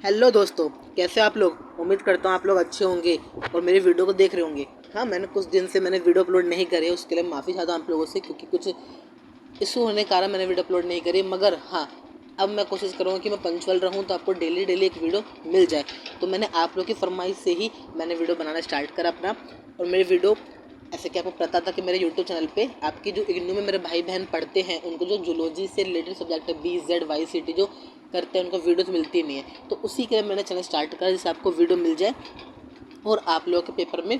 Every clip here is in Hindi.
हेलो दोस्तों, कैसे आप लोग। उम्मीद करता हूँ आप लोग अच्छे होंगे और मेरी वीडियो को देख रहे होंगे। हाँ, मैंने कुछ दिन से वीडियो अपलोड नहीं करी है, उसके लिए माफ़ी चाहता हूँ आप लोगों से, क्योंकि कुछ इशू होने के कारण मैंने वीडियो अपलोड नहीं करी। मगर हाँ, अब मैं कोशिश करूँगा कि मैं पंक्चुअल रहूँ तो आपको डेली एक वीडियो मिल जाए। तो मैंने आप लोग की फरमाइश से ही मैंने वीडियो बनाना स्टार्ट करा अपना। और मेरी वीडियो ऐसे कि आपको पता था कि मेरे यूट्यूब चैनल पे आपकी जो इग्नू में मेरे भाई बहन पढ़ते हैं, उनको जो जूलॉजी से रिलेटेड सब्जेक्ट है BZYCT जो करते हैं, उनको वीडियोस मिलती नहीं है। तो उसी के लिए मैंने चैनल स्टार्ट करा जिससे आपको वीडियो मिल जाए और आप लोगों के पेपर में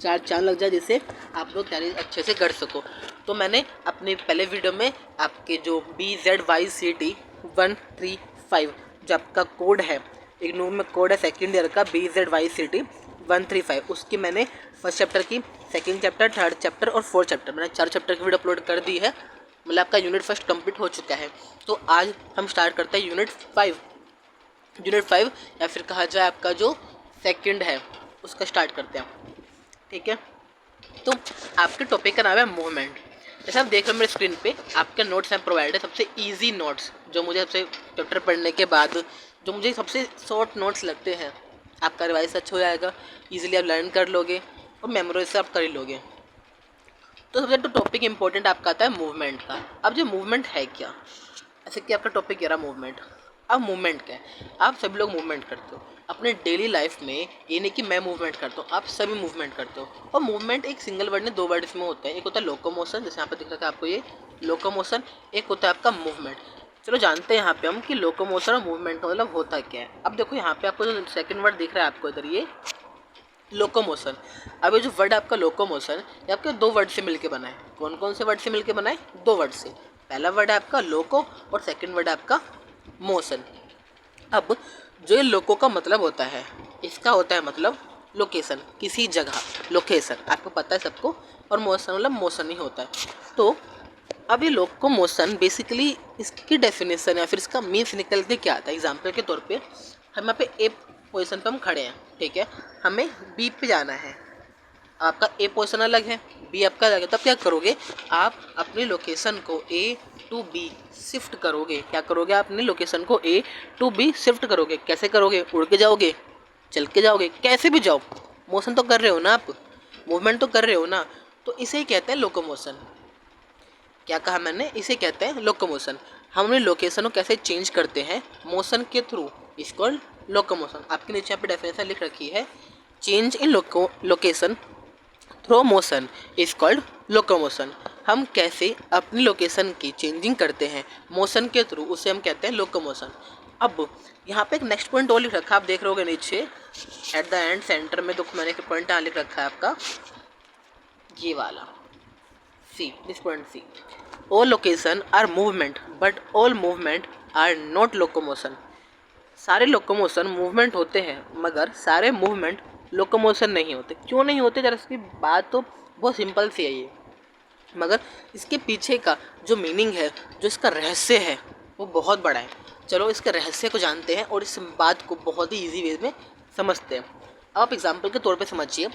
चार चांद लग जाए, जिससे आप लोग तैयारी अच्छे से कर सको। तो मैंने अपने पहले वीडियो में आपके जो BZYCT 135 जो आपका कोड है, इग्नू में कोड है सेकेंड ईयर का BZYCT 135, उसकी मैंने फर्स्ट चैप्टर की, सेकंड चैप्टर, थर्ड चैप्टर और फोर्थ चैप्टर, मैंने 4 चैप्टर की वीडियो अपलोड कर दी है। मतलब आपका यूनिट फर्स्ट कंप्लीट हो चुका है। तो आज हम स्टार्ट करते हैं यूनिट 5 या फिर कहा जाए आपका जो सेकंड है उसका स्टार्ट करते हैं। ठीक है, तो आपके टॉपिक का नाम है मूवमेंट। जैसे आप देख रहे हो मेरे स्क्रीन पे आपके नोट्स हैं प्रोवाइड है, सबसे ईजी नोट्स जो मुझे सबसे चैप्टर पढ़ने के बाद जो मुझे सबसे शॉर्ट नोट्स लगते हैं। आपका रिवाइज अच्छा हो जाएगा, ईजिली आप लर्न कर लोगे और मेमोराइज से आप कर ही लोगे। तो सबसे तो टॉपिक इंपॉर्टेंट आपका आता है मूवमेंट का। अब जो मूवमेंट है क्या, ऐसे कि आपका टॉपिक कह रहा मूवमेंट। अब मूवमेंट क्या है, आप सभी लोग मूवमेंट करते हो अपने डेली लाइफ में। ये नहीं कि मैं मूवमेंट करता हूँ, आप सभी मूवमेंट करते हो। और मूवमेंट एक सिंगल वर्ड में 2 वर्ड इसमें होता है। एक होता है लोकोमोशन, जैसे यहाँ पे दिख रहा था आपको ये लोकोमोशन, एक होता है आपका मूवमेंट। चलो जानते हैं यहाँ पे हम कि लोकोमोशन और मूवमेंट का मतलब होता क्या है। अब देखो यहाँ पे आपको जो सेकंड वर्ड दिख रहा है आपको इधर, ये लोकोमोशन। अब ये जो वर्ड आपका लोकोमोशन, ये आपके 2 वर्ड से मिलके बना है। कौन कौन से वर्ड से मिलके बना है? 2 वर्ड से। पहला वर्ड है आपका लोको और सेकंड वर्ड है आपका मोशन। अब जो ये लोको का मतलब होता है, इसका होता है मतलब लोकेशन, किसी जगह लोकेशन, आपको पता है सबको। और मोशन मतलब मोशन ही होता है। तो अब ये लोको मोशन बेसिकली इसकी डेफिनेशन या फिर इसका मीन्स निकल के क्या आता है। एग्जाम्पल के तौर पे हम यहाँ पे ए पोजीशन पे हम खड़े हैं, ठीक है, हमें बी पे जाना है। आपका ए पोजीशन अलग है, बी आपका अलग है, तब क्या करोगे आप अपनी लोकेशन को ए टू बी शिफ्ट करोगे। क्या करोगे आप अपनी लोकेशन को ए टू बी शिफ्ट करोगे। कैसे करोगे? उड़ के जाओगे, चल के जाओगे, कैसे भी जाओ, मोशन तो कर रहे हो ना आप, मूवमेंट तो कर रहे हो ना। तो इसे ही कहते हैं लोकोमोशन। क्या कहा मैंने? इसे कहते हैं लोकोमोशन। हम अपनी लोकेशन को कैसे चेंज करते हैं? मोशन के थ्रू, इसको लोकोमोशन। आपके नीचे यहाँ पे डेफिनेशन लिख रखी है, change in location through motion is called locomotion. हम कैसे अपनी लोकेशन की चेंजिंग करते हैं मोशन के थ्रू, उसे हम कहते हैं लोकोमोशन। अब यहाँ पे एक नेक्स्ट पॉइंट और लिख रखा है, आप देख रहे होगे नीचे एट द एंड सेंटर में, तो मैंने एक पॉइंट यहाँ लिख रखा है आपका ये वाला C, this point C. All location are movement but all movement are not locomotion. सारे लोकोमोशन मूवमेंट होते हैं मगर सारे मूवमेंट लोकोमोशन नहीं होते। क्यों नहीं होते? जरा इसकी बात तो बहुत सिंपल सी है ये, मगर इसके पीछे का जो मीनिंग है, जो इसका रहस्य है, वो बहुत बड़ा है। चलो इसके रहस्य को जानते हैं और इस बात को बहुत ही ईजी वे में समझते हैं। अब आप एग्जाम्पल के तौर पे समझिए।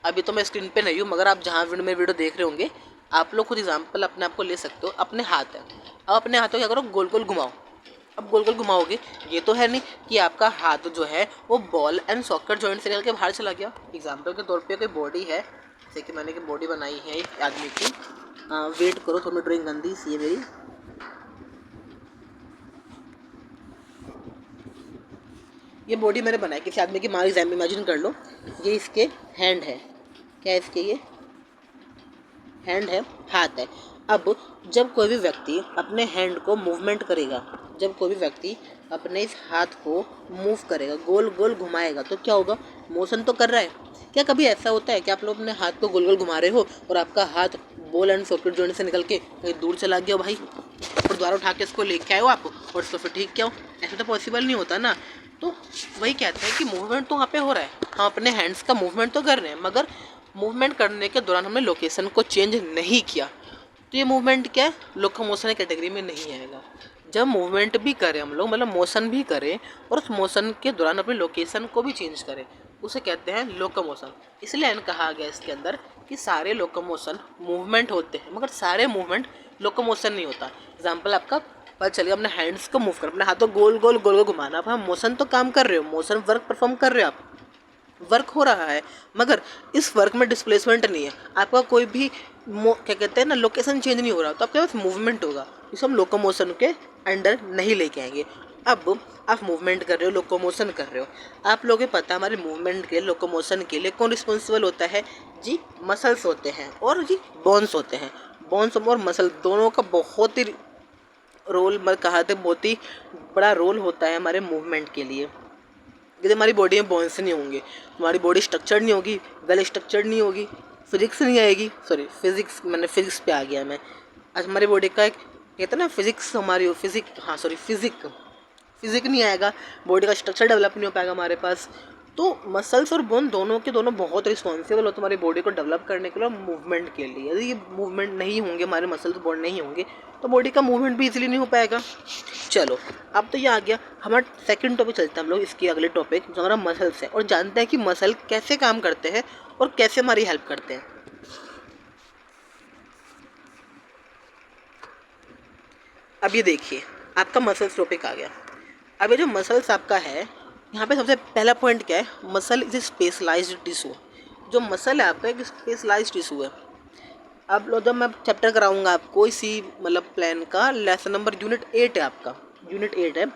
अभी तो मैं स्क्रीन पे नहीं हूँ, मगर आप जहाँ मेरे वीडियो देख रहे होंगे आप लोग खुद एग्जाम्पल अपने आप को ले सकते हो। अपने हाथ है, अब अपने हाथों क्या करो, गोल गोल घुमाओ। अब गोल गोल घुमाओगे, ये तो है नहीं कि आपका हाथ जो है वो बॉल एंड सॉकेट जॉइंट से निकल के बाहर चला गया। एग्जाम्पल के तौर पे कोई बॉडी है, जैसे कि मैंने एक बॉडी बनाई है एक आदमी की। वेट करो, थोड़ी ड्राइंग गंदी सी है मेरी। ये बॉडी मैंने बनाई किसी आदमी की, मान इमेजिन कर लो ये इसके हैंड है। क्या है इसके? ये हैंड है, हाथ है। अब जब कोई भी व्यक्ति अपने हैंड को मूवमेंट करेगा, जब कोई भी व्यक्ति अपने इस हाथ को मूव करेगा, गोल गोल घुमाएगा, तो क्या होगा? मोशन तो कर रहा है। क्या कभी ऐसा होता है कि आप लोग अपने हाथ को गोल गोल घुमा रहे हो और आपका हाथ बॉल एंड सॉकेट जॉइंट से निकल के कहीं दूर चला गया हो भाई, और दोबारा उठा के इसको लेके आए हो आप और इसको फिर ठीक किया हो? ऐसा तो पॉसिबल नहीं होता ना। तो वही कहते हैं कि मूवमेंट तो वहाँ पे हो रहा है, हम अपने हैंड्स का मूवमेंट तो कर रहे हैं, मगर मूवमेंट करने के दौरान हमने लोकेशन को चेंज नहीं किया। तो ये मूवमेंट क्या है? लोकोमोशन कैटेगरी में नहीं आएगा। जब मूवमेंट भी करें हम लोग, मतलब मोशन भी करें और उस मोशन के दौरान अपनी लोकेशन को भी चेंज करें, उसे कहते हैं लोकोमोशन। इसलिए कहा गया इसके अंदर कि सारे लोकोमोशन मूवमेंट होते हैं मगर सारे मूवमेंट लोकोमोशन नहीं होता। एग्जाम्पल आपका पता चल गया अपने हैंड्स को मूव करना, अपने हाथों गोल गोल गोल गोल घुमाना। अब हम मोशन तो काम कर रहे हो, मोशन वर्क परफॉर्म कर रहे हो आप, वर्क हो रहा है, मगर इस वर्क में डिस्प्लेसमेंट नहीं है। आपका कोई भी क्या कहते हैं ना, लोकेशन चेंज नहीं हो रहा, तो आपके पास मूवमेंट होगा, इसे हम लोकोमोशन के अंडर नहीं लेके आएंगे। अब आप मूवमेंट कर रहे हो, लोकोमोशन कर रहे हो, आप लोगों को पता है हमारे मूवमेंट के लोकोमोशन के लिए कौन रिस्पॉन्सिबल होता है जी? मसल्स होते हैं और जी बोन्स होते हैं। बोन्स और मसल दोनों का बहुत ही रोल, मैं कहा था बहुत ही बड़ा रोल होता है हमारे मूवमेंट के लिए। यदि हमारी बॉडी में बोन्स नहीं होंगे, हमारी बॉडी स्ट्रक्चर्ड नहीं होगी, वेल स्ट्रक्चर्ड नहीं होगी, फिजिक्स नहीं आएगी। सॉरी फिजिक्स, मैंने फिजिक्स पे आ गया मैं। आज हमारी बॉडी का एक कहते हैं ना फिजिक्स, हमारी फिजिक नहीं आएगा, बॉडी का स्ट्रक्चर डेवलप नहीं हो पाएगा हमारे पास। तो मसल्स और बोन दोनों के दोनों बहुत रिस्पॉन्सिबल हो तुम्हारी बॉडी को डेवलप करने के लिए, मूवमेंट के लिए। यदि ये मूवमेंट नहीं होंगे, हमारे मसल्स बोन नहीं होंगे, तो बॉडी का मूवमेंट भी इजीली नहीं हो पाएगा। चलो अब तो ये आ गया, हमारा सेकंड टॉपिक चलते हैं हम लोग इसके अगले टॉपिक, जो हमारा मसल्स है, और जानते हैं कि मसल कैसे काम करते हैं और कैसे हमारी हेल्प करते हैं। अब ये देखिए, आपका मसल्स टॉपिक आ गया। अब ये जो मसल्स आपका है, यहाँ पे सबसे पहला पॉइंट क्या है? Muscle is a specialised tissue. जो मसल है आपका एक स्पेशलाइज्ड टिश्यू है। अब लो, जब मैं चैप्टर कराऊंगा आपको इसी मतलब प्लान का, लेसन नंबर यूनिट 8 है आपका, यूनिट 8 है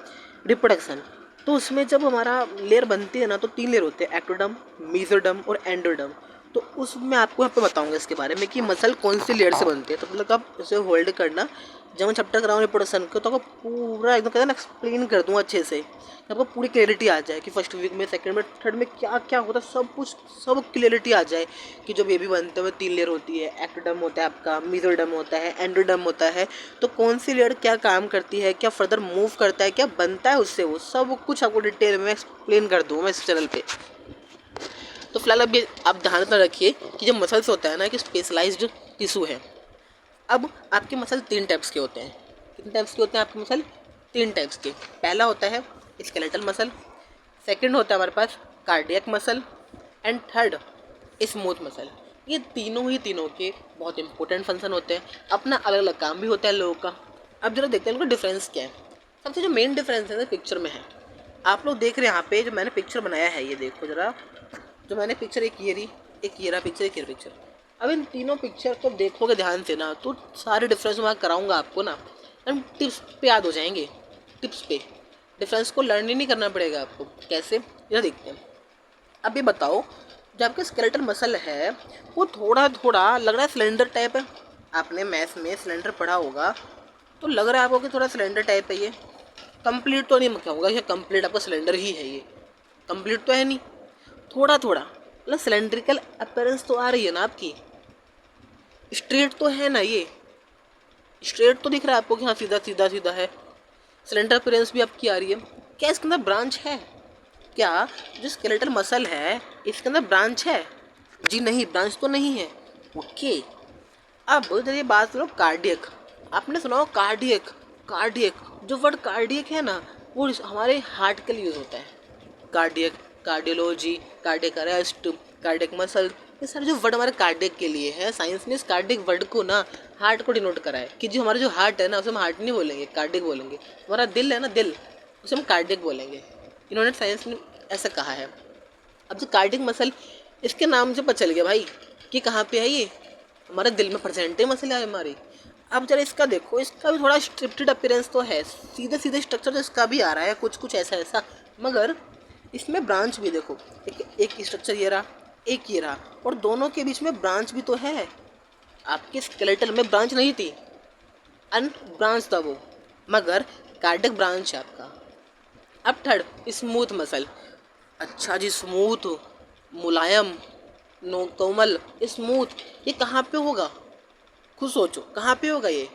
रिप्रोडक्शन। तो उसमें जब हमारा लेयर बनती है ना, तो 3 लेयर होते हैं, एक्टोडर्म, मेसोडर्म और एंडोडर्म। तो उसमें आपको यहाँ पे बताऊंगा इसके बारे में कि मसल कौन सी लेयर से बनती है। तो मतलब आप इसे होल्ड करना, जब मैं चैप्टर कराऊँ रिप्रोडक्शन को, तो आपको पूरा एकदम कहते हैं ना एक्सप्लेन कर दूँगा अच्छे से, आपको पूरी क्लियरिटी आ जाए कि फर्स्ट वीक में, सेकंड में, थर्ड में क्या क्या होता है, सब कुछ सब क्लियरिटी आ जाए कि जब बेबी बनते हुए 3 लेयर होती है, एक्टोडर्म होता है आपका, मेसोडर्म होता है, एंडोडर्म होता है। तो कौन सी लेयर क्या काम करती है, क्या फर्दर मूव करता है, क्या बनता है उससे, वो सब कुछ आपको डिटेल में एक्सप्लेन कर दूँगा इस चैनल पर। तो फिलहाल अभी आप ध्यान में रखिए कि जो मसल्स होता है ना, कि स्पेशलाइज्ड टिश्यू है। अब आपके मसल 3 टाइप्स के होते हैं। कितने टाइप्स के होते हैं आपके मसल? 3 टाइप्स के। पहला होता है स्केलेटल मसल, सेकंड होता है हमारे पास cardiac muscle, and third smooth muscle. ये तीनों के बहुत इंपॉर्टेंट फंक्शन होते हैं, अपना अलग अलग काम भी होता है लोगों का। अब जरा देखते हैं इनका डिफरेंस क्या है। सबसे जो मेन डिफरेंस है पिक्चर में है, आप लोग देख रहे हैं यहाँ पे जो मैंने पिक्चर बनाया है, ये देखो जरा, जो मैंने पिक्चर एक ये रहा पिक्चर, एक ये पिक्चर। अब इन तीनों पिक्चर को देखोगे ध्यान से ना, तो सारे डिफरेंस मैं कराऊंगा आपको ना, हम टिप्स पे याद हो जाएंगे। टिप्स पे डिफरेंस को लर्न ही नहीं करना पड़ेगा आपको। कैसे, ये देखते हैं। अब ये बताओ, जो आपका स्केलेटल मसल है वो थोड़ा थोड़ा लग रहा है सिलेंडर टाइप है। आपने मैथ्स में सिलेंडर पढ़ा होगा, तो लग रहा है आपको कि थोड़ा सिलेंडर टाइप है ये। कंप्लीट तो नहीं कहूँगा ये कंप्लीट आपका सिलेंडर ही है, ये कंप्लीट तो है नहीं, थोड़ा थोड़ा मतलब सिलेंड्रिकल अपीयरेंस तो आ रही है ना आपकी। स्ट्रेट तो है ना, ये स्ट्रेट तो दिख रहा है आपको कि हाँ सीधा सीधा सीधा है। सिलेंडर अपीयरेंस भी आपकी आ रही है। क्या इसके अंदर ब्रांच है? क्या जो स्केलेटल मसल है इसके अंदर ब्रांच है? जी नहीं, ब्रांच तो नहीं है। ओके, अब जब ये बात करो कार्डियक, आपने सुना हो कार्डियक। कार्डियक, जो वर्ड कार्डियक है ना, वो हमारे हार्ट के लिए यूज़ होता है। Cardiac, cardiology, cardiac arrest, cardiac muscle, ये सारे जो वर्ड हमारे कार्डियक के लिए है, साइंस ने इस कार्डियक वर्ड को ना हार्ट को डिनोट करा है कि जो हमारा जो हार्ट है ना, उसे हम हार्ट नहीं बोलेंगे, कार्डियक बोलेंगे। हमारा दिल है ना, दिल, उसे हम कार्डियक बोलेंगे। इन्होंने साइंस ने ऐसा कहा है। अब जो कार्डियक मसल, इसके नाम से पता चल गया भाई कि कहाँ पे है ये, हमारे दिल में प्रेजेंट है मसल है हमारी। अब जरा इसका देखो, इसका भी थोड़ा स्ट्रिप्टेड अपीयरेंस तो है, सीधे सीधे स्ट्रक्चर तो इसका भी आ रहा है, कुछ कुछ ऐसा ऐसा, मगर इसमें ब्रांच भी देखो, एक स्ट्रक्चर ये रहा, एक ये रहा, और दोनों के बीच में ब्रांच भी तो है। आपके स्केलेटल में ब्रांच नहीं थी, अनब्रांच था वो, मगर कार्डियक ब्रांच है आपका। अब थर्ड स्मूथ मसल। अच्छा जी, स्मूथ, मुलायम, नो कोमल, स्मूथ, ये कहाँ पे होगा? खुद सोचो कहाँ पे होगा ये?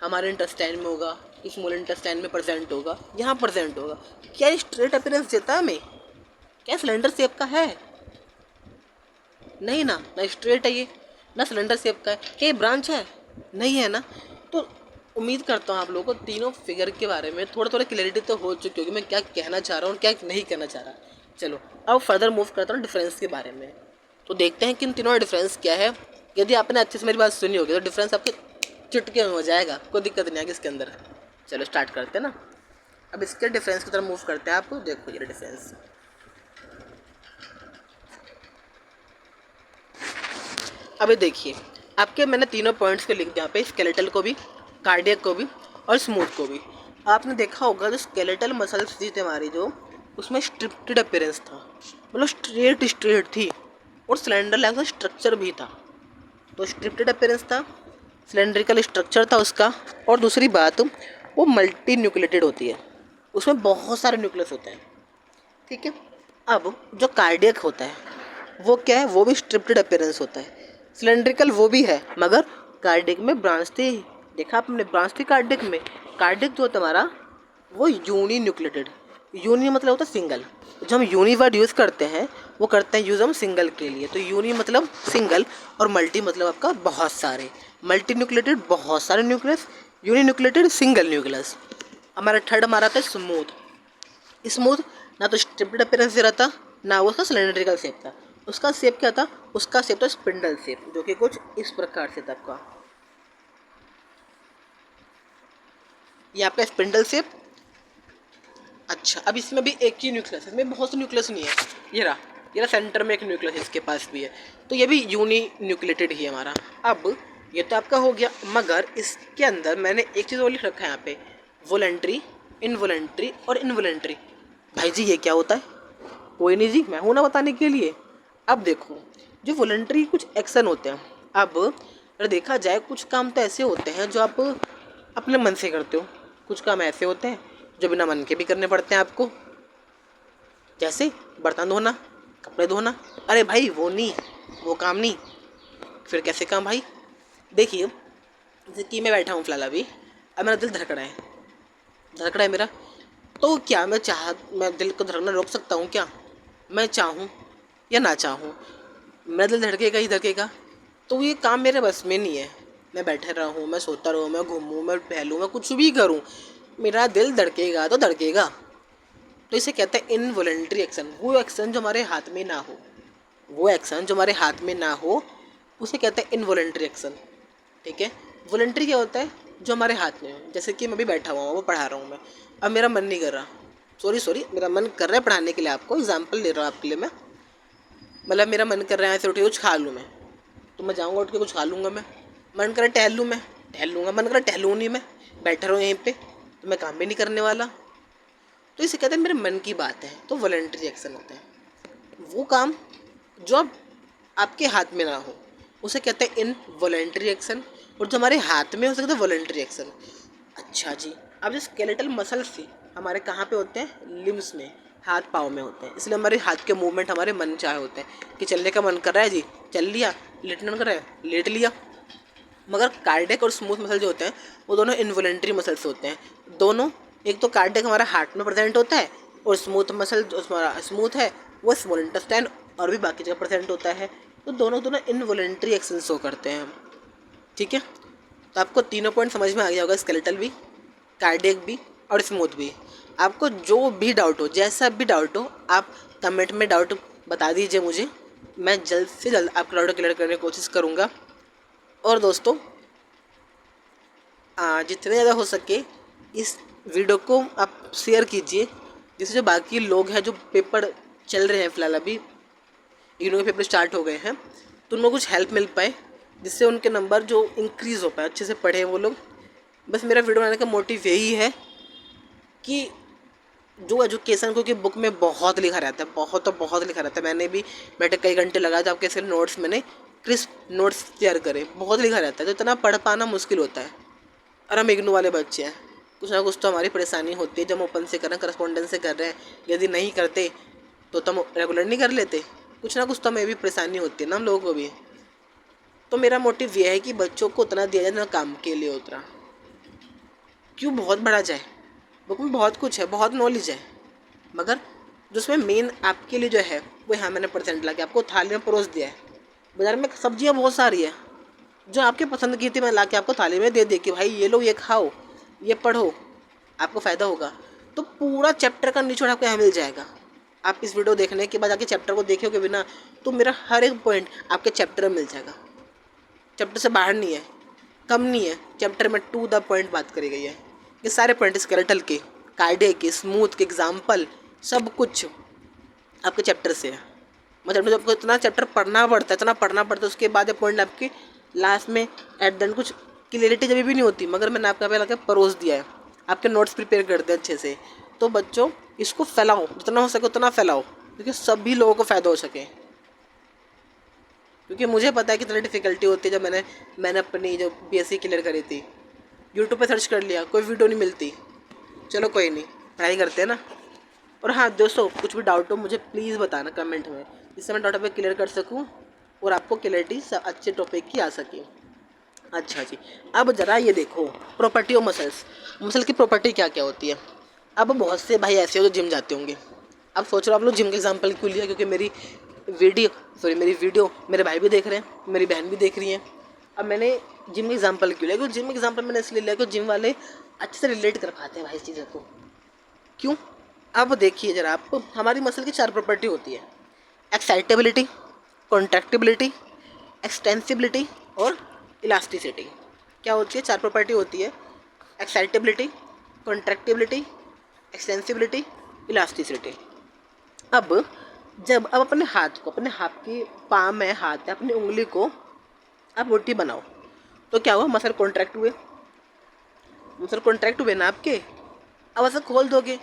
हमारे इंटेस्टाइन में होगा, स्मॉल इंटेस्टाइन में प्रेजेंट होगा, यहाँ प्रेजेंट होगा। क्या स्ट्रेट अपीयरेंस देता है हमें? क्या सिलेंडर शेप का है? नहीं ना, ना स्ट्रेट है ये, ना सिलेंडर शेप का है। क्या ये ब्रांच है? नहीं है ना। तो उम्मीद करता हूँ आप लोगों को तीनों फिगर के बारे में थोड़ा थोड़ा क्लैरिटी तो हो चुकी होगी, मैं क्या कहना चाह रहा हूँ और क्या नहीं कहना चाह रहा। चलो अब फर्दर मूव करता हूँ डिफरेंस के बारे में। तो देखते हैं कि इन तीनों का डिफरेंस क्या है। यदि आपने अच्छे से मेरी बात सुनी होगी तो डिफरेंस आपके चुटके में हो जाएगा, कोई दिक्कत नहीं आएगी इसके अंदर। चलो स्टार्ट करते हैं ना। अब इसके डिफरेंस की तरफ मूव करते हैं। आप देखो ये डिफरेंस। अभी देखिए आपके मैंने तीनों पॉइंट्स को लिख दिया यहाँ पे, स्केलेटल को भी, कार्डियक को भी और स्मूथ को भी। आपने देखा होगा जो स्केलेटल मसल्स थी हमारी जो, उसमें स्ट्रिप्टेड अपीयरेंस था, मतलब स्ट्रेट स्ट्रेट थी, और सिलेंडर लाइक स्ट्रक्चर भी था। तो स्ट्रिप्टेड अपीयरेंस था, सिलेंड्रिकल स्ट्रक्चर था उसका, और दूसरी बात वो मल्टी न्यूक्लिएटेड होती है, उसमें बहुत सारे न्यूक्लियस होते हैं। ठीक है। अब जो कार्डियक होता है वो क्या है, वो भी स्ट्रिप्टेड अपीयरेंस होता है। सिलेंड्रिकल वो भी है, मगर कार्डियक में ब्रांच थी, देखा आपने ब्रांच थी कार्डियक में। कार्डियक जो होता है हमारा वो यूनी न्यूक्लिएटेड, यूनी मतलब होता है सिंगल। जो हम यूनी वर्ड यूज़ करते हैं वो करते हैं यूज़ हम सिंगल के लिए। तो यूनी मतलब सिंगल और मल्टी मतलब आपका बहुत सारे। मल्टी न्यूक्लिएटेड बहुत सारे nucleus, uni nucleated single nucleus. हमारा थर्ड हमारा था स्मूथ। स्मूथ ना तो स्ट्रिप्ड अपीयरेंस दे रहा था, ना वो उसका सिलेंड्रिकल शेप था। उसका शेप क्या था, उसका शेप था स्पिंडल शेप, जो कि कुछ इस प्रकार से था आपका। ये आपका स्पिंडल शेप। अच्छा, अब इसमें भी एक ही न्यूक्लियस है, इसमें बहुत से न्यूक्लियस नहीं है। ये रहा सेंटर में एक न्यूक्लियस इसके पास भी है, तो ये भी यूनी न्यूक्लिएटेड ही है हमारा। अब ये तो आपका हो गया, मगर इसके अंदर मैंने एक चीज़ और लिख रखा है यहाँ पे, वोलेंट्री, इनवोलेंट्री और इनवोलेंट्री। भाई जी ये क्या होता है? कोई नहीं जी, मैं हूँ ना बताने के लिए। अब देखो जो वोलेंट्री कुछ एक्शन होते हैं। अब अगर देखा जाए कुछ काम तो ऐसे होते हैं जो आप अपने मन से करते हो, कुछ काम ऐसे होते हैं जो बिना मन के भी करने पड़ते हैं आपको, जैसे बर्तन धोना, कपड़े धोना। अरे भाई वो नहीं, वो काम नहीं, फिर कैसे काम भाई? देखिए जैसे कि मैं बैठा हूँ फिलहाल अभी, अब मेरा दिल धड़क रहा है मेरा, तो क्या मैं दिल को धड़कना रोक सकता हूँ क्या? मैं चाहूँ या ना चाहूँ मेरा दिल धड़केगा ही धड़केगा। तो ये काम मेरे बस में नहीं है। मैं बैठे रहूँ, मैं सोता रहूँ, मैं घूमूँ, मैं टहलूँ, मैं कुछ भी करूँ, मेरा दिल धड़केगा तो धड़केगा। तो इसे कहते हैं इनवॉलंटरी एक्शन। वो एक्शन जो हमारे हाथ में ना हो, वो एक्शन जो हमारे हाथ में ना हो उसे कहते हैं इनवॉलंटरी एक्शन। ठीक है। वॉलंटरी क्या होता है, जो हमारे हाथ में हो। जैसे कि मैं अभी बैठा हुआ हूँ, वो पढ़ा रहा हूँ मैं, अब मेरा मन नहीं कर रहा, सॉरी मेरा मन कर रहा है पढ़ाने के लिए, आपको एग्जाम्पल दे रहा हूँ आपके लिए मैं। मतलब मेरा मन कर रहा है ऐसे उठ के कुछ खा लूँ मैं, तो मैं जाऊँगा उठ के कुछ खा लूँगा मैं। मन कर रहा है टहल लूँ मैं, टहल लूँगा। मन कर रहा है टहलूँ नहीं, मैं बैठा रहूँ यहीं पे, तो मैं काम भी नहीं करने वाला। तो इसे कहते हैं मेरे मन की बात है, तो वॉलंटरी एक्शन होता है। वो काम जो अब आपके हाथ में ना हो उसे कहते हैं इनवॉलंटरी एक्शन, और जो हमारे हाथ में हो सकता है वॉलंटरी एक्शन। अच्छा जी, अब जो स्केलेटल मसल्स थी हमारे कहाँ पे होते हैं? लिम्स में, हाथ पाँव में होते हैं। इसलिए हमारे हाथ के मूवमेंट हमारे मन चाहे होते हैं कि चलने का मन कर रहा है जी चल लिया, लेटने मन कर रहा है लेट लिया। मगर कार्डियक और स्मूथ मसल जो होते हैं वो दोनों इनवॉलंटरी मसल्स होते हैं। दोनों, एक तो कार्डियक हमारा हार्ट में प्रेजेंट होता है, और स्मूथ मसल जो हमारा स्मूथ है वो स्मॉल इंटेस्टाइन और भी बाकी जगह प्रेजेंट होता है। तो दोनों दोनों इनवॉलंटरी एक्शन शो करते हैं। ठीक है। तो आपको तीनों पॉइंट समझ में आ गया होगा, स्केलेटल भी, कार्डियक भी और स्मूथ भी। आपको जो भी डाउट हो, जैसा भी डाउट हो, आप कमेंट में डाउट बता दीजिए मुझे, मैं जल्द से जल्द आपका डाउट क्लियर करने की कोशिश करूँगा। और दोस्तों जितने ज़्यादा हो सके इस वीडियो को आप शेयर कीजिए, जिससे जो बाकी लोग हैं जो पेपर चल रहे हैं फ़िलहाल अभी, इग्नू के पेपर स्टार्ट हो गए हैं, तो उनको कुछ हेल्प मिल पाए, जिससे उनके नंबर जो इंक्रीज़ हो पाए, अच्छे से पढ़े वो लोग। बस मेरा वीडियो बनाने का मोटिव यही है कि जो एजुकेशन, क्योंकि बुक में बहुत लिखा रहता है, बहुत लिखा रहता है। मैंने भी बैठे कई घंटे लगाए थे आपके नोट्स, मैंने क्रिस्प नोट्स तैयार करे, बहुत लिखा रहता है, तो इतना पढ़ पाना मुश्किल होता है। और हम इग्नू वाले बच्चे हैं, कुछ ना कुछ तो हमारी परेशानी होती है। जब हम ओपन से कर रहे हैं, करस्पॉन्डेंस से कर रहे हैं, यदि नहीं करते तो हम रेगुलर नहीं कर लेते, कुछ ना कुछ तो हमें भी परेशानी होती है ना हम लोगों को भी। तो मेरा मोटिव ये है कि बच्चों को उतना दिया जाए ना काम के लिए उतना, क्यों बहुत बढ़ा जाए। बुक में बहुत कुछ है, बहुत नॉलेज है, मगर जो उसमें मेन आपके लिए जो है वो यहाँ मैंने परसेंट ला के आपको थाली में परोस दिया है। बाज़ार में सब्जियाँ बहुत सारी है जो आपके पसंद की थी, मैं ला के आपको थाली में दे दे कि भाई ये लो, ये खाओ, ये पढ़ो, आपको फ़ायदा होगा। तो पूरा चैप्टर का निचोड़ आपको यहाँ मिल जाएगा। आप इस वीडियो देखने के बाद आके चैप्टर को देखोगे बिना, तो मेरा हर एक पॉइंट आपके चैप्टर में मिल जाएगा। चैप्टर से बाहर नहीं है, कम नहीं है, चैप्टर में टू द पॉइंट बात करी गई है। ये सारे पॉइंट स्केलेटल के, कार्डियक के, स्मूथ के, एग्जाम्पल सब कुछ आपके चैप्टर से है। मतलब आपको इतना चैप्टर पढ़ना पड़ता है, इतना पढ़ना पड़ता है, उसके बाद ये पॉइंट आपके लास्ट में एट द एंड कुछ क्लियरिटी जब भी नहीं होती, मगर मैंने आपका पहले परोस दिया है, आपके नोट्स प्रिपेयर कर दिए अच्छे से। तो बच्चों इसको फैलाओ, जितना हो सके उतना फैलाओ, क्योंकि सभी लोगों को फ़ायदा हो सके। क्योंकि मुझे पता है कितनी डिफ़िकल्टी होती है। जब मैंने अपनी जो बीएससी क्लियर करी थी, यूट्यूब पे सर्च कर लिया, कोई वीडियो नहीं मिलती। चलो कोई नहीं, पढ़ाई करते हैं ना। और हाँ दोस्तों, कुछ भी डाउट हो मुझे प्लीज़ बताना कमेंट में, जिससे मैं टॉपिक क्लियर कर सकूँ और आपको क्लैरिटी अच्छे टॉपिक की आ सके। अच्छा जी, अब ज़रा ये देखो प्रॉपर्टी ऑफ मसल्स। मसल की प्रॉपर्टी क्या क्या होती है। अब बहुत से भाई ऐसे हो जो जिम जाते होंगे। अब सोच रहे हो आप लोग जिम के एग्जाम्पल क्यों लिया, क्योंकि मेरी वीडियो मेरे भाई भी देख रहे हैं, मेरी बहन भी देख रही हैं। अब मैंने जिम के एग्जाम्पल क्यों लिया, क्योंकि जिम एग्जाम्पल मैंने इसलिए लिया क्योंकि जिम वाले अच्छे से रिलेट कर पाते हैं भाई इस चीज़ों को। क्यों, अब देखिए ज़रा आप, हमारी मसल की 4 प्रॉपर्टी होती है। एक्साइटेबिलिटी, कॉन्ट्रैक्टिबिलिटी, एक्सटेंसिबिलिटी और इलास्टिसिटी। क्या होती है? 4 प्रॉपर्टी होती है। Excitability, contractibility, extensibility, elasticity. अब अपने हाथ को, अपने हाथ की पाम है, हाथ है, अपनी उंगली को आप रोटी बनाओ, तो क्या हुआ? मसल कॉन्ट्रैक्ट हुए, मसल कॉन्ट्रैक्ट हुए ना आपके। अब ऐसा खोल दोगे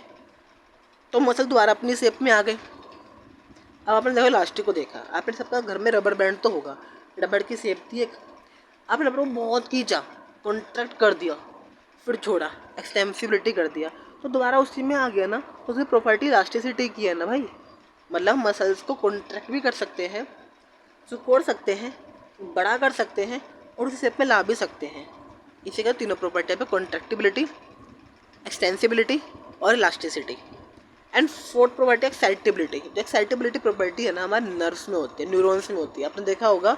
तो मसल दोबारा अपनी शेप में आ गए। अब आपने देखो इलास्टिक को देखा, आपने सबका घर में रबर बैंड तो होगा, रबर की शेप थी एक, आपने रबर को बहुत खींचा, कॉन्ट्रैक्ट कर दिया, फिर छोड़ा, एक्सटेंसिबिलिटी कर दिया, तो दोबारा उसी में आ गया ना। तो उसकी प्रॉपर्टी इलास्टिसिटी की है ना भाई। मतलब मसल्स को कॉन्ट्रैक्ट भी कर सकते हैं, सिकोड़ सकते हैं, बड़ा कर सकते हैं और उसी शेप में ला भी सकते हैं। इसी का तीनों प्रॉपर्टी पे कॉन्ट्रैक्टिबिलिटी, एक्सटेंसिबिलिटी और elasticity. And fourth property excitability. जो एक्साइटेबिलिटी प्रॉपर्टी है ना, हमारे नर्व्स में होती है, न्यूरॉन्स में होती है। आपने देखा होगा,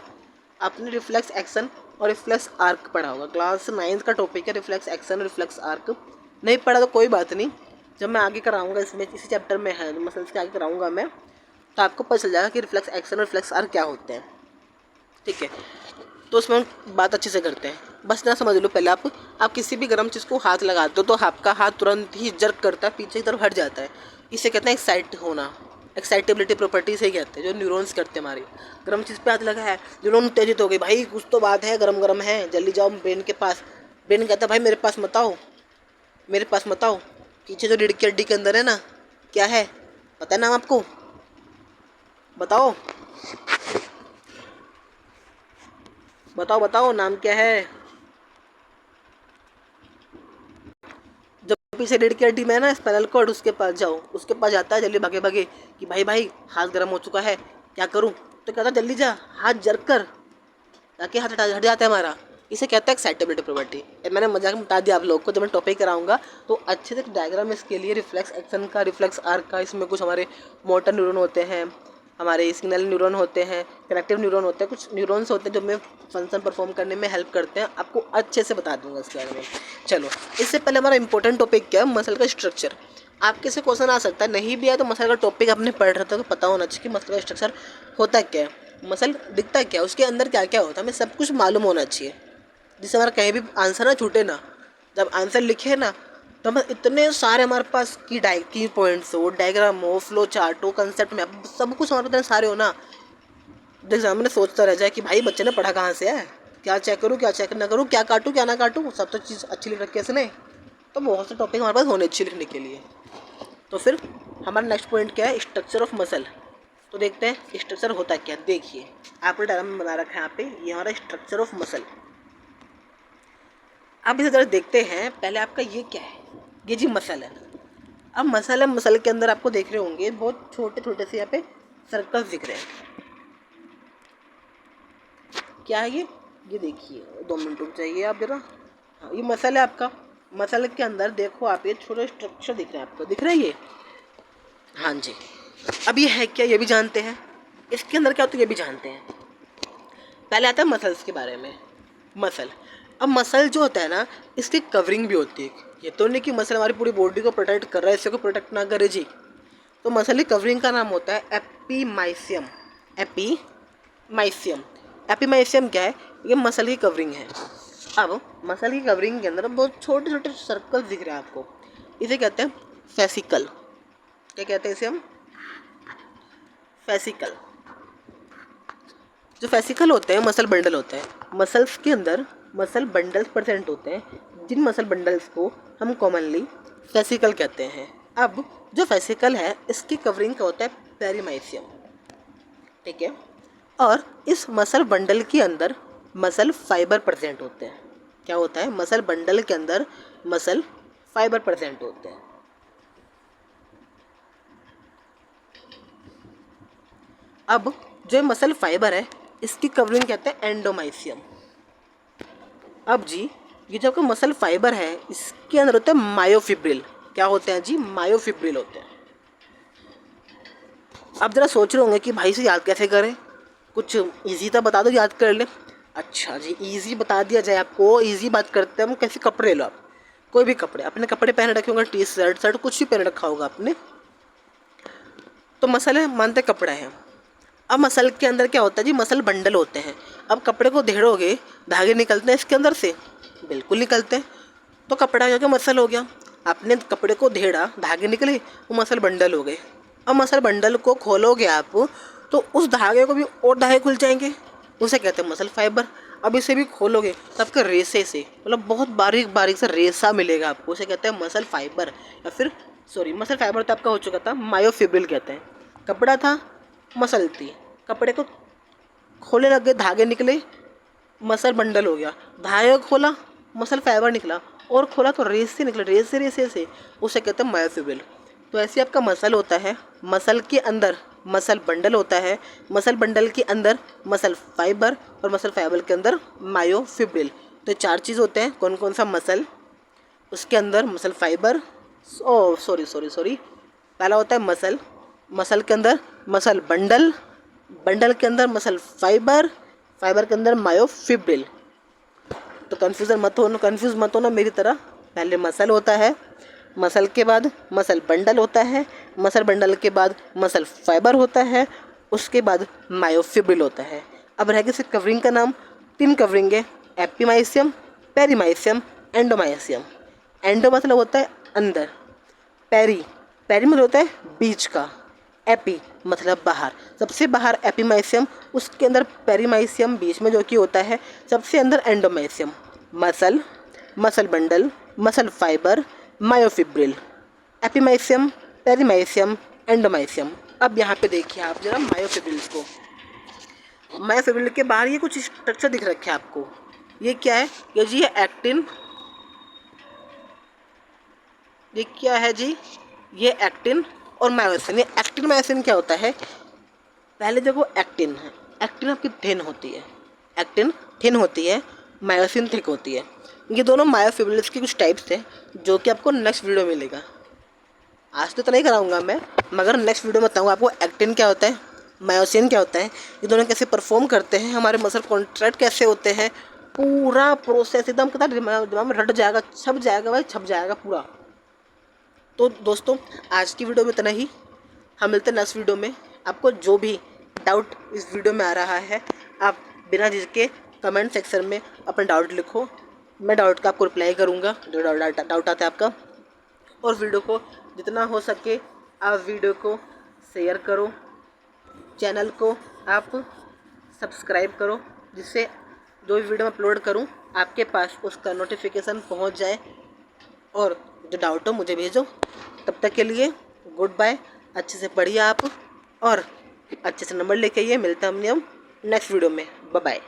आपने रिफ्लेक्स एक्शन और रिफ्लेक्स आर्क पढ़ा होगा, क्लास 9 का टॉपिक है रिफ्लेक्स एक्शन और रिफ्लेक्स आर्क। नहीं पढ़ा तो कोई बात नहीं, जब मैं आगे कराऊंगा इसमें, इसी चैप्टर में है मसल्स के आगे कराऊंगा मैं, तो आपको पता चल जाएगा कि रिफ्लेक्स एक्शन और रिफ्लेक्स आर्क क्या होते हैं। ठीक है, तो उसमें हम बात अच्छे से करते हैं। बस ना समझ लो पहले आप किसी भी गर्म चीज़ को हाथ लगाते हो तो आपका हाथ तुरंत ही जर्क करता है, पीछे की तरफ हट जाता है। इसे कहते हैं एक्साइट होना। एक्साइटेबिलिटी प्रॉपर्टी से ही कहते हैं, जो न्यूरॉन्स करते हैं हमारी। गर्म चीज़ पे हाथ लगा है, न्यूरॉन उत्तेजित हो गई, भाई कुछ तो बात है, गरम गरम है, जल्दी जाओ ब्रेन के पास। ब्रेन कहता है भाई मेरे पास मत आओ, मेरे पास मत आओ। पीछे जो रीढ़ की हड्डी के अंदर है ना, क्या है पता है नाम आपको? बताओ बताओ बताओ, नाम क्या है? जब पीछे रीढ़ की हड्डी में है ना स्पाइनल कॉर्ड, उसके पास जाओ, उसके पास जाता है जल्दी भागे भागे कि भाई भाई हाथ गर्म हो चुका है, क्या करूं? तो कहता जल्दी जा, हाथ जर्क कर, ताकि हाथ हट जाता है हमारा। इसे कहता है एक्साइटेबिलिटी प्रॉपर्टी। मैंने मजाक में बता दिया आप लोग को, जब मैं टॉपिक कराऊंगा तो अच्छे से डायग्राम इसके लिए, रिफ्लेक्स एक्शन का, रिफ्लेक्स आर्क का। इसमें कुछ हमारे मोटर न्यूरॉन होते हैं, हमारे सिग्नल न्यूरॉन होते हैं, कनेक्टिव न्यूरॉन होते हैं, कुछ न्यूरॉन्स होते हैं जो हमें फंक्शन परफॉर्म करने में हेल्प करते हैं। आपको अच्छे से बता दूंगा इसके बारे में। चलो, इससे पहले हमारा इंपॉर्टेंट टॉपिक क्या है? मसल का स्ट्रक्चर। आपके से क्वेश्चन आ सकता है, नहीं भी है तो मसल का टॉपिक आपने पढ़ रहा था तो पता होना चाहिए कि मसल का स्ट्रक्चर होता क्या है, मसल दिखता क्या है, उसके अंदर क्या क्या होता है, हमें सब कुछ मालूम होना चाहिए, जिससे हमारा कहीं भी आंसर ना छूटे ना। जब आंसर लिखे ना तो हम इतने सारे हमारे पास की पॉइंट्स हो, डायग्राम हो, फ्लो चार्ट हो, कंसेप्ट में सब कुछ हमारे पास सारे हो ना। एग्जाम में सोचता रह जाए कि भाई बच्चे ने पढ़ा कहाँ से है, क्या चेक करूँ क्या चेक ना करूँ, क्या काटूँ क्या ना काटूँ, सब तो चीज़ अच्छी लिख रखी है इसने। तो बहुत से टॉपिक हमारे पास होने चाहिए लिखने के लिए। तो फिर हमारा नेक्स्ट पॉइंट क्या है? Structure of muscle. तो देखते हैं स्ट्रक्चर होता क्या। देखिए आपने डायग्राम में बना रखा है यहाँ पे, ये हमारा स्ट्रक्चर ऑफ मसल। अब इसे जरा देखते हैं। पहले आपका ये क्या है? ये जी मसल है। अब मसल है, मसल के अंदर आपको देख रहे होंगे बहुत छोटे छोटे से यहाँ पे सर्कल्स दिख रहे हैं। क्या है ये देखिए, 2 मिनट रुक जाइए आप जरा। हाँ, ये मसल है आपका। मसल के अंदर देखो आप, ये छोटे स्ट्रक्चर दिख रहे हैं आपको, दिख रहा है ये? हाँ जी। अब ये है क्या, ये भी जानते हैं। इसके अंदर क्या होता है ये भी जानते हैं। पहले आता है मसल्स के बारे में। मसल, अब मसल जो होता है ना, इसकी कवरिंग भी होती है। ये तो नहीं कि मसल हमारी पूरी बॉडी को प्रोटेक्ट कर रहा है, इससे को प्रोटेक्ट ना करे जी। तो मसल की कवरिंग का नाम होता है एपीमाइसियम। एपीमाइसियम, एपीमाइसियम क्या है? ये मसल की कवरिंग है। अब मसल की कवरिंग के अंदर बहुत छोटे छोटे सर्कल दिख रहे हैं आपको, इसे कहते हैं फेसिकल। क्या कहते हैं इसे हम? फेसिकल। जो फेसिकल होते हैं मसल बंडल होते हैं। मसल्स के अंदर मसल बंडल्स प्रेजेंट होते हैं, जिन मसल बंडल्स को हम कॉमनली फेसिकल कहते हैं। अब जो फेसिकल है इसकी कवरिंग का होता है पेरीमाइसियम, ठीक है। और इस मसल बंडल के अंदर मसल फाइबर प्रेजेंट होते हैं। क्या होता है? मसल बंडल के अंदर मसल फाइबर प्रेजेंट होते हैं। अब जो मसल फाइबर है इसकी कवरिंग कहते हैं एंडोमाइसियम। अब जी ये जो आपका मसल फाइबर है इसके अंदर होता है मायोफिब्रिल। क्या होते हैं जी? मायोफिब्रिल होते हैं। अब जरा सोच रहे होंगे कि भाई से याद कैसे करें, कुछ इजी तो बता दो याद कर ले। अच्छा जी, इजी बता दिया जाए आपको। इजी बात करते हैं हम। कैसे? कपड़े लो आप, कोई भी कपड़े, अपने कपड़े पहन रखे होंगे, टी शर्ट शर्ट कुछ भी पहन रखा होगा आपने, तो मसल है, मानते कपड़ा है। अब मसल के अंदर क्या होता है जी? मसल बंडल होते हैं। अब कपड़े को धेड़ोगे, धागे निकलते हैं इसके अंदर से? बिल्कुल निकलते हैं। तो कपड़ा हो गया, मसल हो गया। आपने कपड़े को धेड़ा, धागे निकले, वो मसल बंडल हो गए। अब मसल बंडल को खोलोगे आप तो उस धागे को भी और धागे खुल जाएंगे, उसे कहते हैं मसल फाइबर। अब इसे भी खोलोगे तो आपके रेसे से, मतलब बहुत बारीक बारीक सा रेसा मिलेगा आपको, उसे कहते हैं मसल फाइबर। या फिर सॉरी, मसल फाइबर तो आपका हो चुका था, मायोफिब्रिल कहते हैं। कपड़ा था, मसल थी, कपड़े को खोलने लग गए, धागे निकले, मसल बंडल हो गया। धागे को खोला, मसल फाइबर निकला, और खोला तो रेस से निकला, रेस से उसे कहते हैं मायोफिब्रिल। तो ऐसे आपका मसल होता है, मसल के अंदर मसल बंडल होता है, मसल बंडल के अंदर मसल फाइबर, और मसल फाइबर के अंदर मायोफिब्रिल। तो 4 चीज़ होते हैं। कौन कौन सा? मसल, उसके अंदर मसल फाइबर, सॉरी पहला होता है मसल, मसल के अंदर मसल बंडल, बंडल के अंदर मसल फाइबर, फाइबर के अंदर मायोफिब्रिल। तो कंफ्यूज मत होना मेरी तरह। पहले मसल होता है, मसल के बाद मसल बंडल होता है, मसल बंडल के बाद मसल फाइबर होता है, उसके बाद मायोफिब्रिल होता है। अब रह गई कवरिंग का नाम। 3 कवरिंग है, एपिमाइसियम, पेरीमाइसियम, एंडोमाइसियम। एंडो मतलब होता है अंदर, पेरी मतलब होता है बीच का, एपी मतलब बाहर, सबसे बाहर एपिमाइसियम, उसके अंदर पेरीमाइसियम, बीच में जो कि होता है सबसे अंदर endomysium. Muscle, muscle bundle, muscle fibre, myofibril, epimysium, perimysium, endomysium. अब यहाँ पे देखिए आप जरा मायोफिब्रिल्स को। मायोफिब्रिल के बाहर ये कुछ स्ट्रक्चर दिख रखे हैं आपको। ये क्या है? ये जी है एक्टिन। ये क्या है जी? ये एक्टिन और मायोसिन। ये एक्टिन मायोसिन क्या होता है? पहले देखो, एक्टिन है, एक्टिन आपकी थिन होती है, एक्टिन थिन होती है, मायोसिन थिक होती है। ये दोनों मायोफिब्रिल्स के कुछ टाइप्स हैं जो कि आपको नेक्स्ट वीडियो में मिलेगा। आज तो नहीं कराऊंगा मैं, मगर नेक्स्ट वीडियो में बताऊंगा आपको एक्टिन क्या होता है, मायोसिन क्या होता है, ये दोनों कैसे परफॉर्म करते हैं, हमारे मसल कॉन्ट्रैक्ट कैसे होते हैं, पूरा प्रोसेस एकदम कहता दिमाग में रट जाएगा, छप जाएगा भाई, छप जाएगा पूरा। तो दोस्तों आज की वीडियो में इतना ही। हम मिलते हैं नेक्स्ट वीडियो में। आपको जो भी डाउट इस वीडियो में आ रहा है, आप बिना झिझके कमेंट सेक्शन में अपना डाउट लिखो। मैं डाउट का आपको रिप्लाई करूँगा, जो डाउट आता है आपका। और वीडियो को जितना हो सके आप वीडियो को शेयर करो, चैनल को आप सब्सक्राइब करो, जिससे जो भी वीडियो मैं अपलोड करूँ आपके पास उसका नोटिफिकेशन पहुँच जाए। और जो डाउट हो मुझे भेजो। तब तक के लिए गुड बाय। अच्छे से पढ़िए आप और अच्छे से नंबर लेके आइए। मिलते हैं हम नेक्स्ट वीडियो में। Bye bye.